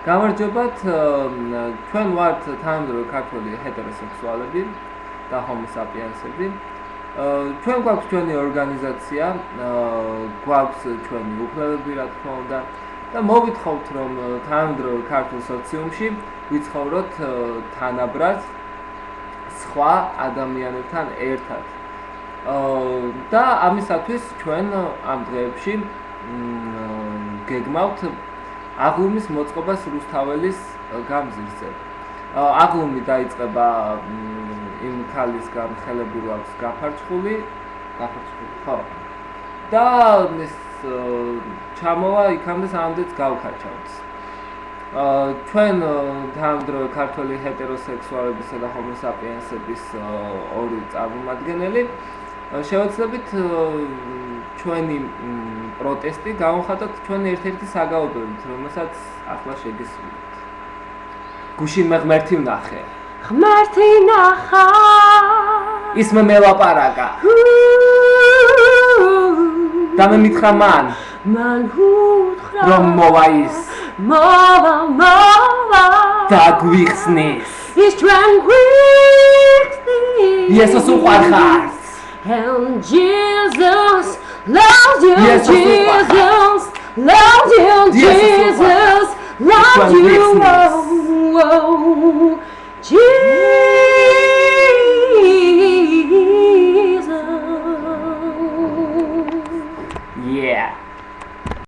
გამარჯობათ, ჩვენ ვართ თანამედროვე ქართველი ჰეტეროსექსუალები და ჰომოსაპიენსები. ჩვენ გვაქვს ჩვენი ორგანიზაცია, გვაქვს ჩვენი უფლებები, რა თქმა უნდა, და მოგვითხოვთ, რომ თანამედროვე ქართულ სოციუმში ვიცხოვროთ თანაბრად სხვა ადამიანებთან ერთად. და ამისათვის ჩვენ ამ დღეებში გეგმავთ აღლუმის მოწყობას რუსთაველის გამზირზე. აღლუმი დაიწყება იმ ქალისგან, ხელები რო აქვს გაფარცხული, ხო. და ეს ჩამოვა იქამდე სამდეც გავქაჩავთ. ჩვენ თანამედროვე ქართველი ჰეტეროსექსუალებისა და ჰომოსაპიენსების ორი წარმომადგენელი შევეცდებით ჩვენი პროტესტი გავხადოთ ჩვენი ერთ-ერთი საგაობებით, რომელსაც ახლა შეგესრულებთ. გუშინ მე ღმერთი ვნახე. ღმერთი ნახა. ის მე მელაპარაკა. და მე მითხრა მან უთხრა რომ მოვა ის. მოვა. და გვიხსნის. ის ჩვენ გვიხსნის. იესოს უყვარხარ. And Jesus loves you, Yes, Jesus loves you, Jesus loves you.